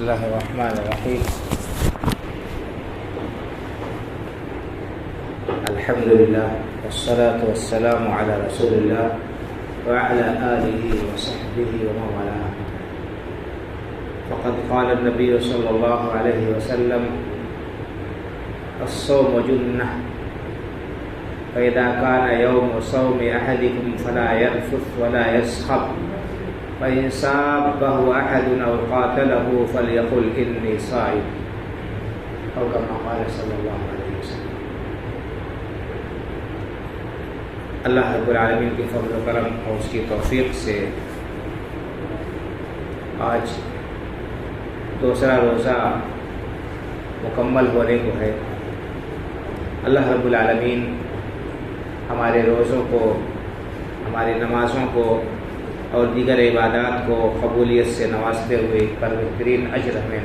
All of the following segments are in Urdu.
اللہ الرحمن الرحیم الحمد للہ والصلاة والسلام علی رسول اللہ وعلى آلہ وصحبہ ومن والاه. فقد قال النبی صلی اللہ علیہ وسلم الصوم جنہ فإذا كان يوم صوم أحدكم فلا يرفث ولا يسخب فإن سابه أحد أو قاتله فليقل إني صائم أو كما قال صلی اللہ علیہ وسلم. اللہ رب العالمین کی فضل و کرم اور اس کی توفیق سے آج دوسرا روزہ مکمل ہونے کو ہے. اللہ رب العالمین ہمارے روزوں کو، ہماری نمازوں کو اور دیگر عبادات کو قبولیت سے نوازتے ہوئے پر بہترین اجر ہمیں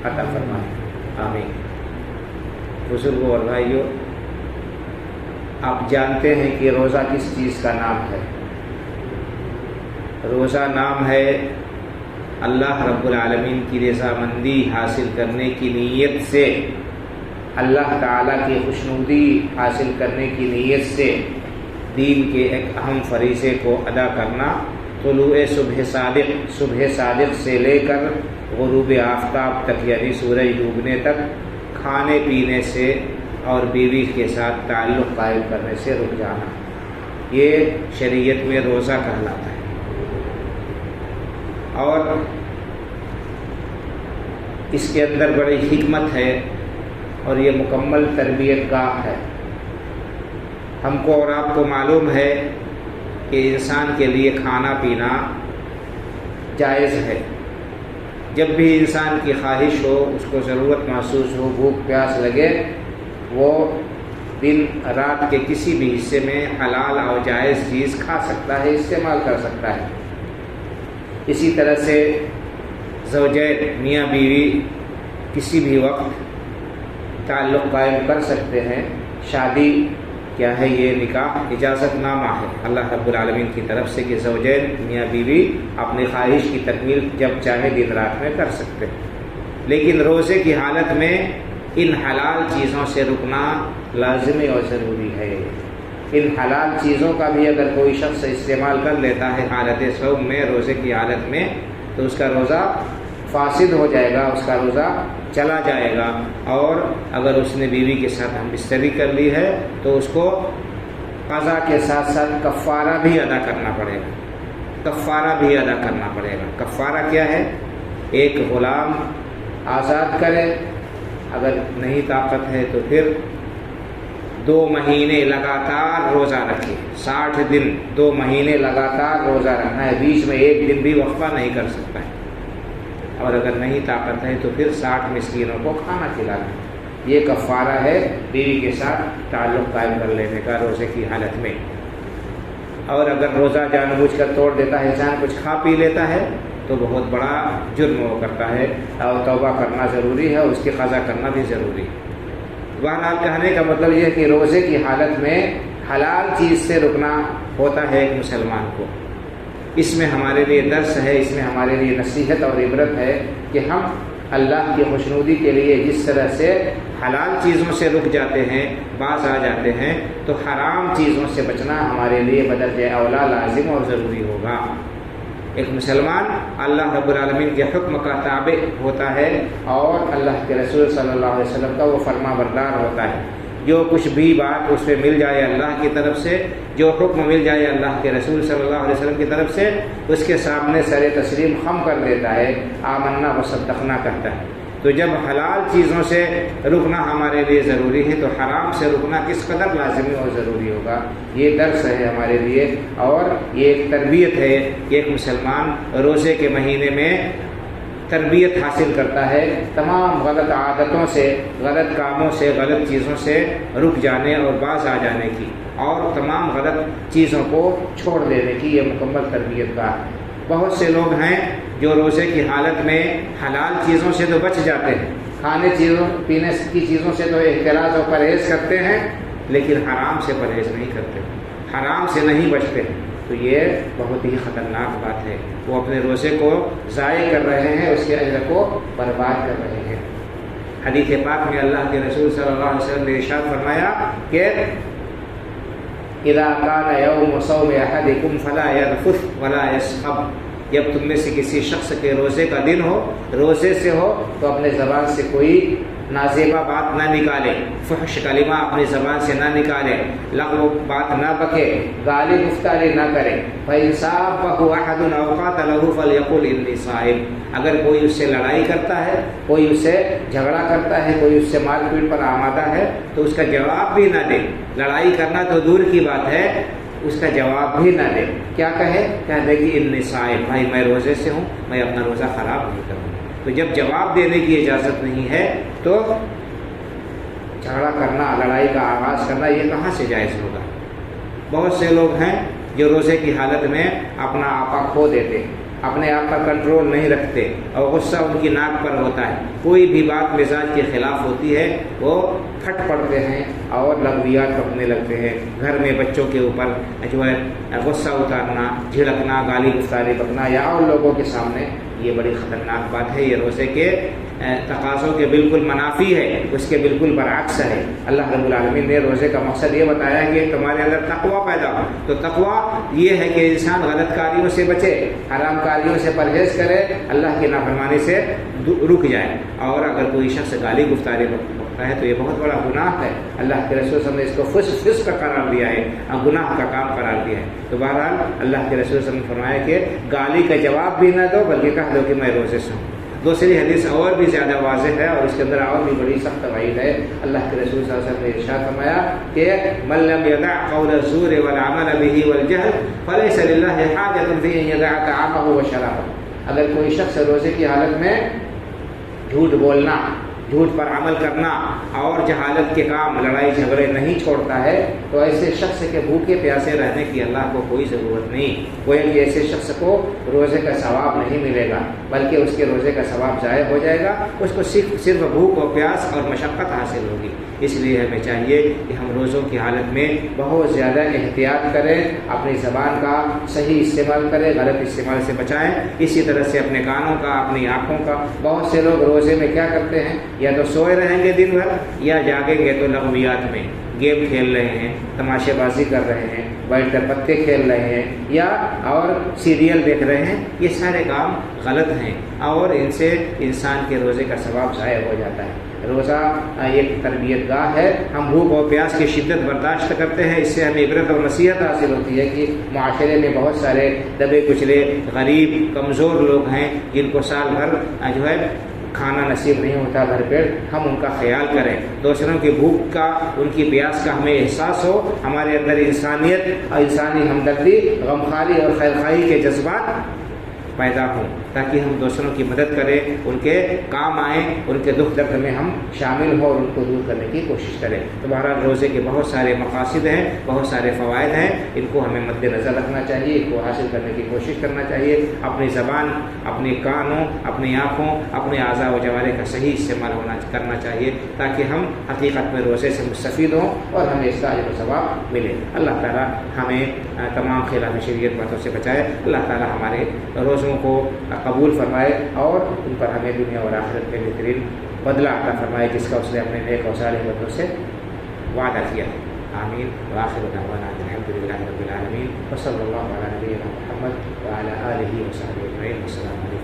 عطا فرمائے، آمین. بزرگوں اور بھائیوں، آپ جانتے ہیں کہ روزہ کس چیز کا نام ہے؟ روزہ نام ہے اللہ رب العالمین کی رضامندی حاصل کرنے کی نیت سے، اللہ تعالیٰ کی خوشنودی حاصل کرنے کی نیت سے دین کے ایک اہم فریضے کو ادا کرنا. طلوع صبح صادق سے لے کر غروب آفتاب تک، یعنی سورج ڈوبنے تک کھانے پینے سے اور بیوی کے ساتھ تعلق قائم کرنے سے رک جانا، یہ شریعت میں روزہ کہلاتا ہے. اور اس کے اندر بڑی حکمت ہے اور یہ مکمل تربیت گاہ ہے. ہم کو اور آپ کو معلوم ہے کہ انسان کے لیے کھانا پینا جائز ہے. جب بھی انسان کی خواہش ہو، اس کو ضرورت محسوس ہو، بھوک پیاس لگے، وہ دن رات کے کسی بھی حصے میں حلال اور جائز چیز کھا سکتا ہے، استعمال کر سکتا ہے. اسی طرح سے زوجین میاں بیوی کسی بھی وقت تعلق قائم کر سکتے ہیں. شادی کیا ہے؟ یہ نکاح اجازت نامہ ہے اللہ رب العالمین کی طرف سے کہ زوجین میاں بیوی اپنی خواہش کی تکمیل جب چاہے دن رات میں کر سکتے ہیں. لیکن روزے کی حالت میں ان حلال چیزوں سے رکنا لازمی اور ضروری ہے. ان حلال چیزوں کا بھی اگر کوئی شخص استعمال کر لیتا ہے حالت صوم میں، روزے کی حالت میں، تو اس کا روزہ فاسد ہو جائے گا، اس کا روزہ چلا جائے گا. اور اگر اس نے بیوی کے ساتھ ہم بستری کر لی ہے تو اس کو قضا کے ساتھ ساتھ کفارہ بھی ادا کرنا پڑے گا. کفارہ بھی ادا کرنا پڑے گا. کفارہ کیا ہے؟ ایک غلام آزاد کرے، اگر نہیں طاقت ہے تو پھر 2 مہینے لگاتار روزہ رکھے. 60 دن 2 مہینے لگاتار روزہ رکھنا ہے، بیچ میں ایک دن بھی وقفہ نہیں کر سکتا ہے. اور اگر نہیں طاقت ہے تو پھر 60 مسکینوں کو کھانا کھلانا. یہ کفارہ ہے بیوی کے ساتھ تعلق قائم کر لینے کا روزے کی حالت میں. اور اگر روزہ جان بوجھ کر توڑ دیتا ہے، انسان کچھ کھا پی لیتا ہے، تو بہت بڑا جرم وہ کرتا ہے اور توبہ کرنا ضروری ہے اور اس کی قضا کرنا بھی ضروری ہے. بہرحال کہنے کا مطلب یہ ہے کہ روزے کی حالت میں حلال چیز سے رکنا ہوتا ہے ایک مسلمان کو. اس میں ہمارے لیے درس ہے، اس میں ہمارے لیے نصیحت اور عبرت ہے کہ ہم اللہ کی خوشنودی کے لیے جس طرح سے حلال چیزوں سے رک جاتے ہیں، باز آ جاتے ہیں، تو حرام چیزوں سے بچنا ہمارے لیے بدرجہ اولا لازم اور ضروری ہوگا. ایک مسلمان اللہ رب العالمین کے حکم کا تابع ہوتا ہے اور اللہ کے رسول صلی اللہ علیہ وسلم کا وہ فرما بردار ہوتا ہے. جو کچھ بھی بات اس پہ مل جائے اللہ کی طرف سے، جو حکم مل جائے اللہ کے رسول صلی اللہ علیہ وسلم کی طرف سے، اس کے سامنے سر تسلیم خم کر دیتا ہے، آمنا و صدقنا کہتا ہے. تو جب حلال چیزوں سے رکنا ہمارے لیے ضروری ہے تو حرام سے رکنا کس قدر لازمی اور ضروری ہوگا. یہ درس ہے ہمارے لیے اور یہ ایک تربیت ہے کہ ایک مسلمان روزے کے مہینے میں تربیت حاصل کرتا ہے تمام غلط عادتوں سے، غلط کاموں سے، غلط چیزوں سے رک جانے اور باز آ جانے کی، اور تمام غلط چیزوں کو چھوڑ دینے کی. یہ مکمل تربیت کا ہے. بہت سے لوگ ہیں جو روزے کی حالت میں حلال چیزوں سے تو بچ جاتے ہیں، کھانے چیزوں پینے کی چیزوں سے تو احتراز اور پرہیز کرتے ہیں، لیکن حرام سے پرہیز نہیں کرتے، حرام سے نہیں بچتے. تو یہ بہت ہی خطرناک بات ہے. وہ اپنے روزے کو ضائع کر رہے ہیں، اس کے اجر کو برباد کر رہے ہیں. حدیث پاک میں اللہ کے رسول صلی اللہ علیہ وسلم نے ارشاد فرمایا کہ اذا كان يوم صوم احدكم فلا يرفث ولا يسخب، جب تم میں سے کسی شخص کے روزے کا دن ہو، روزے سے ہو، تو اپنے زبان سے کوئی نازیبا بات نہ نکالے، فحش کلمہ اپنی زبان سے نہ نکالے، لغو بات نہ بکے، گالی گفتاری نہ کرے. فإن صابه أحد أو قاتله فليقل إني صائم، اگر کوئی اس سے لڑائی کرتا ہے، کوئی اس سے جھگڑا کرتا ہے، کوئی اس سے مار پیٹ پر آمادہ ہے، تو اس کا جواب بھی نہ دے. لڑائی کرنا تو دور کی بات ہے، اس کا جواب بھی نہ دے. کیا کہے؟ کہہ دے کہ انی صائم، بھائی میں روزے سے ہوں، میں اپنا روزہ خراب نہیں کروں. تو جب جواب دینے کی اجازت نہیں ہے تو جھگڑا کرنا، لڑائی کا آغاز کرنا یہ کہاں سے جائز ہوگا؟ بہت سے لوگ ہیں جو روزے کی حالت میں اپنا آپا کھو دیتے، اپنے آپ پر کنٹرول نہیں رکھتے، اور غصہ ان کی ناک پر ہوتا ہے. کوئی بھی بات مزاج کے خلاف ہوتی ہے وہ پھٹ پڑتے ہیں اور لغویات بکنے لگتے ہیں. گھر میں بچوں کے اوپر جو ہے غصہ اتارنا، جھڑکنا، گالی گفتاری بکنا، یا اور لوگوں کے سامنے، یہ بڑی خطرناک بات ہے. یہ روزے کے تقاضوں کے بالکل منافی ہے، اس کے بالکل برعکس ہے. اللہ رب العالمین نے روزے کا مقصد یہ بتایا کہ تمہارے اندر تقویٰ پیدا ہو. تو تقویٰ یہ ہے کہ انسان غلط کاریوں سے بچے، حرام کاریوں سے پرہیز کرے، اللہ کی نافرمانی سے رک جائے. اور اگر کوئی شخص گالی گفتاری بکتا ہے تو یہ بہت بڑا گناہ ہے. اللہ کے رسول صلی اللہ علیہ وسلم نے اس کو فسق کا قرار دیا ہے، گناہ کا کام قرار دیا ہے. تو بہرحال اللہ کے رسول صلی اللہ علیہ وسلم نے فرمایا کہ گالی کا جواب بھی نہ دو، بلکہ کہہ دو کہ میں روزے سے ہوں. دوسری حدیث اور بھی زیادہ واضح ہے اور اس کے اندر اور بھی بڑی سخت وعید ہے. اللہ کے رسول صلی اللہ علیہ وسلم نے ارشاد فرمایا کہ من لم يدع قول الزور والعمل به والجهل فليس لله حاجة في ان يدع طعامه وشرابه. اگر کوئی شخص روزے کی حالت میں جھوٹ بولنا، جھوٹ پر عمل کرنا اور جہالت کے کام، لڑائی جھگڑے نہیں چھوڑتا ہے، تو ایسے شخص کے بھوکے پیاسے رہنے کی اللہ کو کوئی ضرورت نہیں. گویا کہ ایسے شخص کو روزے کا ثواب نہیں ملے گا، بلکہ اس کے روزے کا ثواب ضائع ہو جائے گا. اس کو صرف بھوک و پیاس اور مشقت حاصل ہوگی. اس لیے ہمیں چاہیے کہ ہم روزوں کی حالت میں بہت زیادہ احتیاط کریں، اپنی زبان کا صحیح استعمال کریں، غلط استعمال سے بچائیں. اسی طرح سے اپنے کانوں کا، اپنی آنکھوں کا. بہت سے لوگ روزے میں کیا کرتے ہیں، یا تو سوئے رہیں گے دن بھر، یا جاگیں گے تو لغویات میں گیم کھیل رہے ہیں، تماشے بازی کر رہے ہیں، بیٹھ کر پتے کھیل رہے ہیں، یا اور سیریل دیکھ رہے ہیں. یہ سارے کام غلط ہیں اور ان سے انسان کے روزے کا ثواب ضائع ہو جاتا ہے. روزہ ایک تربیت گاہ ہے. ہم بھوک اور پیاس کی شدت برداشت کرتے ہیں، اس سے ہمیں عبرت اور نصیحت حاصل ہوتی ہے کہ معاشرے میں بہت سارے دبے کچلے، غریب، کمزور لوگ ہیں جن کو سال بھر جو ہے کھانا نصیب نہیں ہوتا بھر پیٹ. ہم ان کا خیال کریں، دوسروں کی بھوک کا، ان کی پیاس کا ہمیں احساس ہو. ہمارے اندر انسانیت اور انسانی ہمدردی، غمخواری اور خیرخواہی کے جذبات پیدا ہوں، تاکہ ہم دوسروں کی مدد کریں، ان کے کام آئیں، ان کے دکھ درد میں ہم شامل ہوں اور ان کو دور کرنے کی کوشش کریں. تو بہرحال روزے کے بہت سارے مقاصد ہیں، بہت سارے فوائد ہیں. ان کو ہمیں مد نظر رکھنا چاہیے، ان کو حاصل کرنے کی کوشش کرنا چاہیے. اپنی زبان، اپنی کانوں، اپنی آنکھوں، اپنے اعضاء و جوارح کا صحیح استعمال کرنا چاہیے، تاکہ ہم حقیقت میں روزے سے مستفید ہوں اور ہمیں اس کا اجر و ثواب ملے. اللہ تعالیٰ ہمیں تمام خلاف شریعت باتوں سے بچائے. اللہ تعالیٰ ہمارے روزوں کو قبول فرمائے اور ان پر ہمیں دنیا اور آخرت میں بہترین بدلہ عطا فرمائے، جس کا اس نے اپنے نیک اور صالح بندوں سے وعدہ کیا. آمین. وآخر دعوانا الحمد للہ رب العالمین، وصلی اللہ علی نبینا محمد وعلی آلہ وصحبہ اجمعین. السلام علیکم.